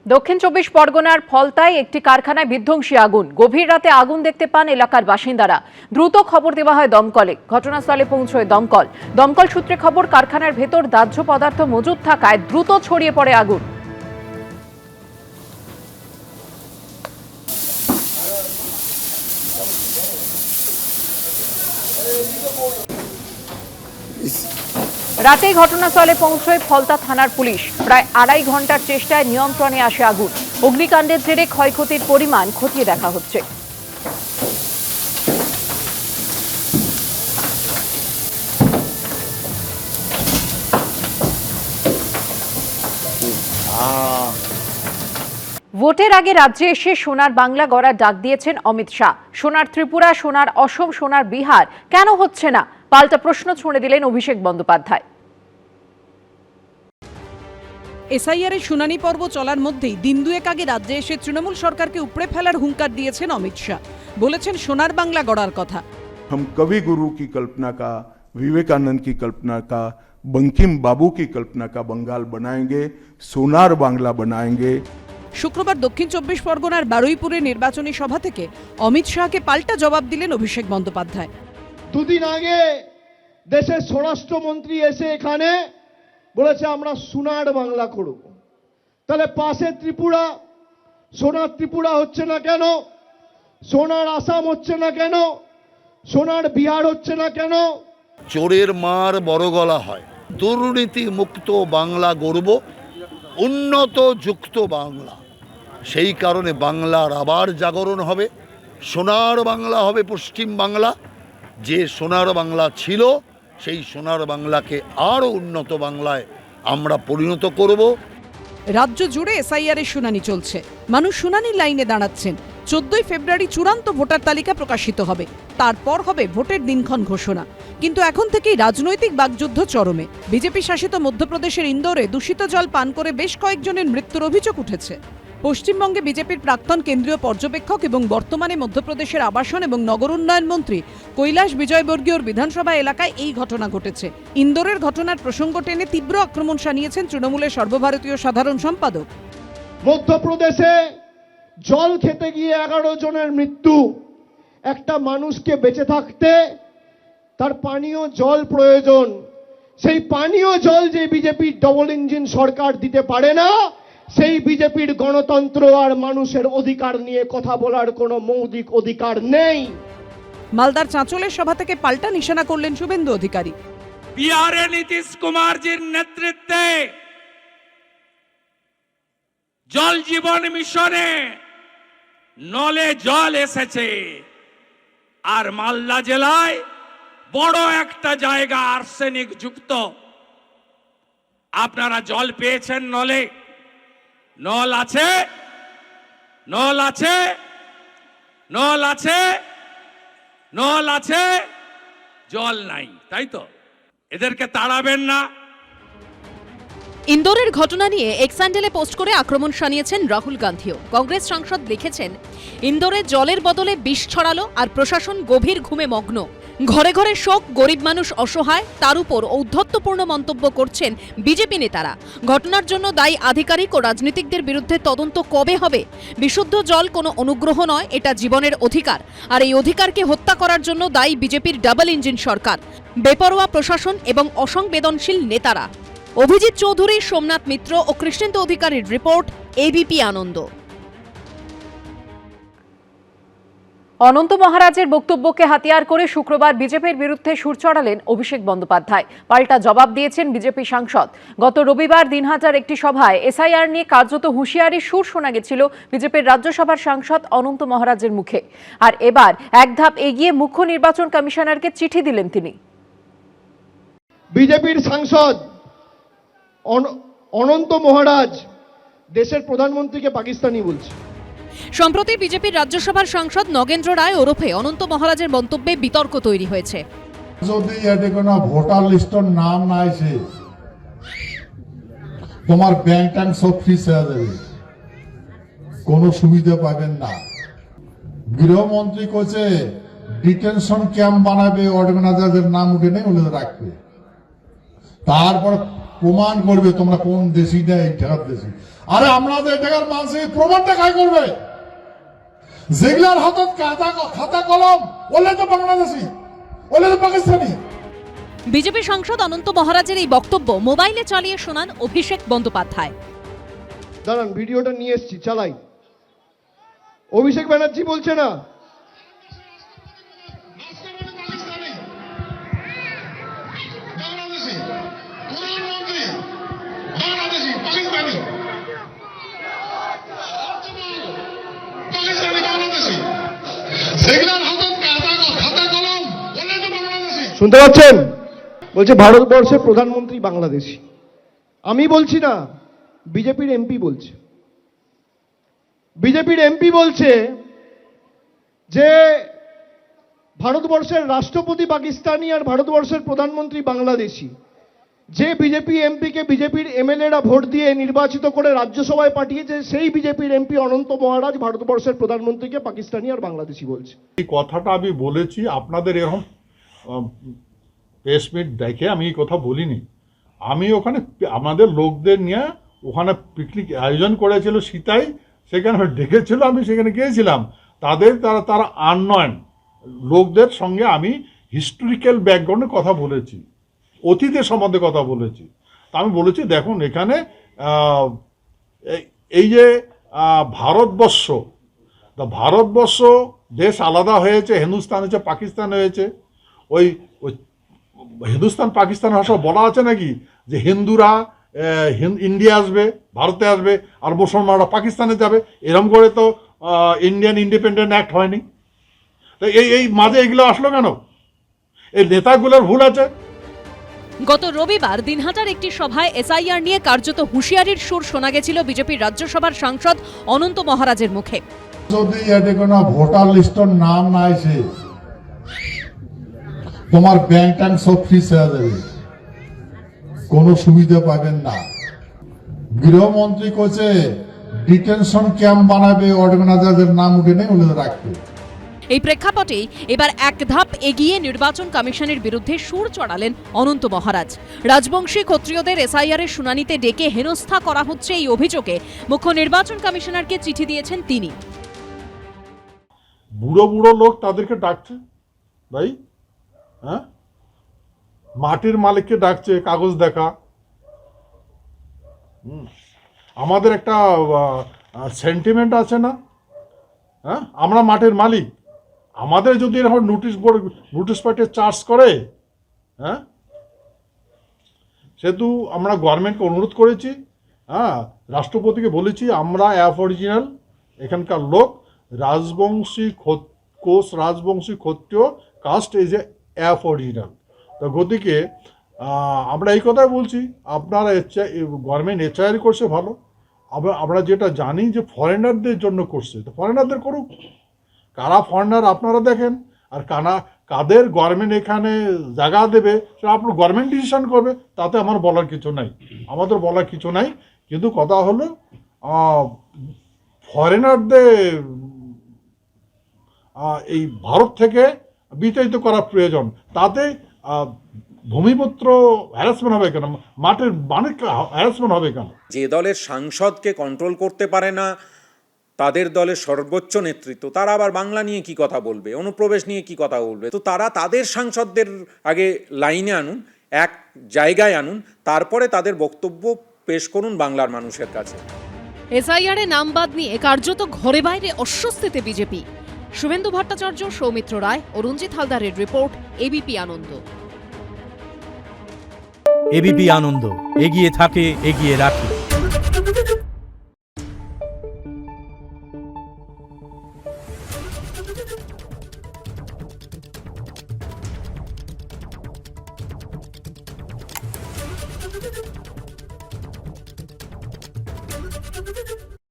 দক্ষিণ চব্বিশ পরগনার ফলতায় একটি কারখানায় বিধ্বংসী আগুন। গভীর রাতে আগুন দেখতে পান এলাকার বাসিন্দারা। দ্রুত খবর দেওয়া হয় দমকলে। ঘটনাস্থলে পৌঁছয় দমকল সূত্রে খবর, কারখানার ভেতর দাহ্য পদার্থ মজুদ থাকায় দ্রুত ছড়িয়ে পড়ে আগুন। রাতেই ঘটনাস্থলে পৌঁছয় ফলতা থানার পুলিশ। প্রায় 2.5 ঘন্টার চেষ্টায় নিয়ন্ত্রণে আসে আগুন। অগ্নিকাণ্ডের জেরে ক্ষয়ক্ষতির পরিমাণ খতিয়ে দেখা হচ্ছে। ভোটের আগে রাজ্যে এসে সোনার বাংলা গড়ার ডাক দিয়েছেন অমিত শাহ। সোনার ত্রিপুরা, সোনার অসম, সোনার বিহার কেন হচ্ছে না, পাল্টা প্রশ্ন ছুড়ে দিলেন অভিষেক বন্দ্যোপাধ্যায়। এসআইআর এর শুনানি পর্ব চলার মধ্যেই দিন দুয়েক আগে রাজ্যে এসে তৃণমূল সরকারকে উপড়ে ফেলার হুঙ্কার দিয়েছেন অমিত শাহ। বলেছেন সোনার বাংলা গড়ার কথা। हम कवि गुरु की कल्पना का, विवेकानंद की कल्पना का, बंकिम बाबू की कल्पना का बंगाल बनाएंगे, सोनार बांग्ला बनाएंगे। শুক্রবার দক্ষিণ চব্বিশ পরগনার বারুইপুরে নির্বাচনী সভা থেকে অমিত শাহকে পাল্টা জবাব দিলেন অভিষেক বন্দ্যোপাধ্যায়। দুদিন আগে দেশের স্বরাষ্ট্রমন্ত্রী এসে এখানে বলেছে আমরা সোনার বাংলা করব। তাহলে পাশে ত্রিপুরা, সোনার ত্রিপুরা হচ্ছে না কেন? সোনার আসাম হচ্ছে না কেন? সোনার বিহার হচ্ছে না কেন? চোরের মার বড় গলা হয়। দুর্নীতি মুক্ত বাংলা গড়ব, উন্নত যুক্ত বাংলা। সেই কারণে বাংলার আবার জাগরণ হবে, সোনার বাংলা হবে পশ্চিম বাংলা। যে সোনার বাংলা ছিল সেই সোনার বাংলাকে আরও উন্নত বাংলায় আমরা পরিণত করব। রাজ্য জুড়ে এসআইআর এর শুনানি চলছে। মানুষ শুনানির লাইনে দাঁড়াচ্ছেন। 14 ফেব্রুয়ারি চূড়ান্ত ভোটার তালিকা প্রকাশিত হবে। তারপর হবে ভোটের দিনক্ষণ ঘোষণা। কিন্তু এখন থেকেই রাজনৈতিক বাকযুদ্ধ চরমে। বিজেপি শাসিত মধ্যপ্রদেশের ইন্দোরে দূষিত জল পান করে বেশ কয়েকজনের মৃত্যুর অভিযোগ উঠেছে। পশ্চিমবঙ্গে বিজেপির প্রাক্তন কেন্দ্রীয় পর্যবেক্ষক এবং বর্তমানে মধ্যপ্রদেশের আবাসন এবং নগর উন্নয়ন মন্ত্রী কৈলাস বিজয়বর্গীয়র বিধানসভা এলাকায় এই ঘটনা ঘটেছে। ইন্দোরের ঘটনার প্রসঙ্গ টেনে তীব্র আক্রমণ শানিয়েছেন তৃণমূলের সর্বভারতীয় সাধারণ সম্পাদক। মধ্যপ্রদেশে জল খেতে গিয়ে 11 জনের মৃত্যু। একটা মানুষকে বেঁচে থাকতে তার পানীয় জল প্রয়োজন। সেই পানীয় জল যে বিজেপির ডবল ইঞ্জিন সরকার দিতে পারে না, সেই বিজেপির গণতন্ত্র আর মানুষের অধিকার নিয়ে কথা বলার কোনো মৌলিক অধিকার নেই। মালদার চাঁচলের সভা থেকে পাল্টা নিশানা করলেন শুভেন্দু অধিকারী। বিহারে নীতিশ কুমারজির নেতৃত্বে জল জীবন মিশনে নলে জল এসেছে, আর মালদা জেলায় বড় একটা জায়গা আর্সেনিক যুক্ত। আপনারা জল পেয়েছেন নলে? নল আছে, নল আছে, নল আছে, নল আছে, জল নাই, তাই তো? এদেরকে তাড়াবেন না। ইন্দোরের ঘটনা নিয়ে এক্স হ্যান্ডেলে পোস্ট করে আক্রমণ শানিয়েছেন রাহুল গান্ধীও। কংগ্রেস সাংসদ লিখেছেন, ইন্দোরে জলের বদলে বিষ ছড়ালো আর প্রশাসন গভীর ঘুমে মগ্ন। ঘরে ঘরে শোক, গরিব মানুষ অসহায়, তার উপর ঔদ্ধত্যপূর্ণ মন্তব্য করছেন বিজেপি নেতারা। ঘটনার জন্য দায়ী আধিকারিক ও রাজনীতিকদের বিরুদ্ধে তদন্ত কবে হবে? বিশুদ্ধ জল কোনো অনুগ্রহ নয়, এটা জীবনের অধিকার। আর এই অধিকারকে হত্যা করার জন্য দায়ী বিজেপির ডাবল ইঞ্জিন সরকার, বেপরোয়া প্রশাসন এবং অসংবেদনশীল নেতারা। অভিজিৎ চৌধুরী, সোমনাথ মিত্র ও কৃষ্ণেন্দু অধিকারীর রিপোর্ট, এবিপি আনন্দ। অনন্ত মহারাজের বক্তব্যকে হাতিয়ার করে শুক্রবার বিজেপির বিরুদ্ধে সুর চড়ালেন অভিষেক বন্দ্যোপাধ্যায়। পাল্টা জবাব দিয়েছেন বিজেপি সাংসদ। গত রবিবার দিনহাটার একটি সভায় এসআইআর নিয়ে কার্যত হুঁশিয়ারি সুর শোনা গেছিল বিজেপির রাজ্যসভার সাংসদ অনন্ত মহারাজের মুখে। আর এবার এক ধাপ এগিয়ে মুখ্য নির্বাচন কমিশনারকে চিঠি দিলেন তিনি। বিজেপির সাংসদ অনন্ত মহারাজ দেশের প্রধানমন্ত্রীকে পাকিস্তানি বলছে। সম্প্রতি বিজেপির রাজ্যসভার সাংসদ নগেন্দ্র রায় ওরফে অনন্ত মহারাজের মন্তব্যে বিতর্ক তৈরি হয়েছে। যদি এতে কোনো ভোটার লিস্টের নাম না আসে, তোমার ব্যাংক ট্যাঙ্ক সব ফ্রিজ হয়ে যাবে, কোনো সুবিধা পাবেন না। গৃহমন্ত্রী কোচে ডিটেনশন ক্যাম্প বানাবে, অর্গানাইজারদের নাম উঠে নেই, ওদের রাখবে। তারপর প্রমাণ করবে তোমরা কোন দেশি না এই টাকার দেশি। আরে আমরা তো এই টাকার মানুষের প্রমাণটা কাজ করবে, যেগুলার হাতত খাতা কলম ওলে তো বাংলাদেশি, ওলে তো পাকিস্তানি। বিজেপি সাংসদ অনন্ত মহারাজের এই বক্তব্য মোবাইলে চালিয়ে শোনান অভিষেক বন্দ্যোপাধ্যায়। দাঁড়ান, ভিডিওটা নিয়ে এসছি, চালাই। অভিষেক ব্যানার্জি বলছে না, শুনতে পাচ্ছেন? বলছে ভারতবর্ষের প্রধানমন্ত্রী বাংলাদেশি। আমি বলছি না, বিজেপির এমপি বলছে। বিজেপির এমপি বলছে যে ভারতবর্ষের রাষ্ট্রপতি পাকিস্তানি আর ভারতবর্ষের প্রধানমন্ত্রী বাংলাদেশি। যে বিজেপি এমপিকে বিজেপির এমএলএরা ভোট দিয়ে নির্বাচিত করে রাজ্যসভায় পাঠিয়েছে, সেই বিজেপির এমপি অনন্ত মহারাজ ভারতবর্ষের প্রধানমন্ত্রীকে পাকিস্তানি আর বাংলাদেশি বলছে। এই কথাটা আমি বলেছি, আপনাদের এরকম প্রেস মিট দেখে আমি এই কথা বলিনি। আমি ওখানে আমাদের লোকদের নিয়ে ওখানে পিকনিক আয়োজন করেছিল সীতাই, সেখানে ডেকেছিল, আমি সেখানে গিয়েছিলাম। তারা আননোন লোকদের সঙ্গে আমি হিস্টোরিক্যাল ব্যাকগ্রাউন্ডে কথা বলেছি, অতীতের সম্বন্ধে কথা বলেছি। তা আমি বলেছি দেখুন এখানে এই যে ভারতবর্ষ দেশ আলাদা হয়েছে, হিন্দুস্তান হয়েছে, পাকিস্তান হয়েছে। ওই হিন্দুস্তান পাকিস্তান ভাষা বলা আছে নাকি যে হিন্দুরা ইন্ডিয়া আসবে, ভারতে আসবে, আর মুসলমানরা পাকিস্তানে যাবে? এরকম করে তো ইন্ডিয়ান ইন্ডিপেন্ডেন্ট অ্যাক্ট হয়নি। তো এই মাঝে এগুলো আসলো কেন? এই নেতাগুলোর ভুল আছে। গত রবিবার দিনহাটার একটি সভায় এসআইআর নিয়ে কার্যত হুঁশিয়ারির সুর শোনা গেছিল বিজেপির রাজ্যসভার সাংসদ অনন্ত মহারাজের মুখে। যদি এতে কোনো ভোটার লিস্টের নাম না আসে, তোমার ব্যাংক ট্যাঙ্ক সব ফ্রিজ হয়ে যাবে, কোনো সুবিধা পাবেন না। গৃহমন্ত্রী কোচে ডিটেনশন ক্যাম্প বানাবে, অর্গানাইজারদের নাম উঠে নেই ওদের রাখবে। এই প্রেক্ষাপটেই এবার এক ধাপ এগিয়ে নির্বাচন কমিশনের বিরুদ্ধে সুর চড়ালেন অনন্ত মহারাজ। রাজবংশী ক্ষত্রিয়দের এসআইআর এর শুনানিতে ডেকে হেনস্থা করা হচ্ছে এই অভিযোগে মুখ্য নির্বাচন কমিশনারকে চিঠি দিয়েছেন তিনি। বুড়ো বুড়ো লোক তাদেরকে ডাকছে, ভাই হ্যাঁ, মাটির মালিককে ডাকছে কাগজ দেখা। আমাদের একটা সেন্টিমেন্ট আছে না? হ্যাঁ, আমরা মাটির মালিক, আমাদের যদি এরকম নোটিশ পাঠিয়ে চার্জ করে, হ্যাঁ, সেহেতু আমরা গভর্নমেন্টকে অনুরোধ করেছি, হ্যাঁ, রাষ্ট্রপতিকে বলেছি আমরা অ্যাবরিজিনাল এখানকার লোক, রাজবংশী রাজবংশী ক্ষত্রিয় কাস্ট ইজ এ অ্যাবরিজিনাল। তো গতিকে আমরা এই কথাই বলছি, আপনারা গভর্নমেন্ট এচআইআর করছে ভালো, আমরা যেটা জানি যে ফরেনারদের জন্য করছে, তো ফরেনারদের করুক। কারা ফরেনার আপনারা দেখেন, আর কাদের গভর্নমেন্ট এখানে জায়গা দেবে সেটা আপনার গভর্নমেন্ট ডিসিশন করবে, তাতে আমার বলার কিছু নাই, আমাদের বলার কিছু নাই। কিন্তু কথা হলো ফরেনারদের এই ভারত থেকে বিতাড়িত করা প্রয়োজন, তাতে ভূমিপুত্র হ্যারাসমেন্ট হবে কেন, মাটির মালিক হ্যারাসমেন্ট হবে কেন? যে দলের সাংসদকে কন্ট্রোল করতে পারে না তাদের দলের সর্বোচ্চ নেতৃত্ব, তারা আবার বাংলা নিয়ে কি কথা বলবে, অনুপ্রবেশ নিয়ে কি কথা বলবে? তো তারা তাদের সাংসদদের আগে লাইনে আনুন, এক জায়গায় আনুন, তারপরে তাদের বক্তব্য পেশ করুন বাংলার মানুষের কাছে। এসআইআর এ নাম বাদ নিয়ে কার্যত ঘরে বাইরে অস্বস্তিতে বিজেপি। শুভেন্দু ভট্টাচার্য, সৌমিত্র রায় ও রঞ্জিত হালদারের রিপোর্ট, এবিপি আনন্দ। এবিপি আনন্দ, এগিয়ে থাকে, এগিয়ে রাখে।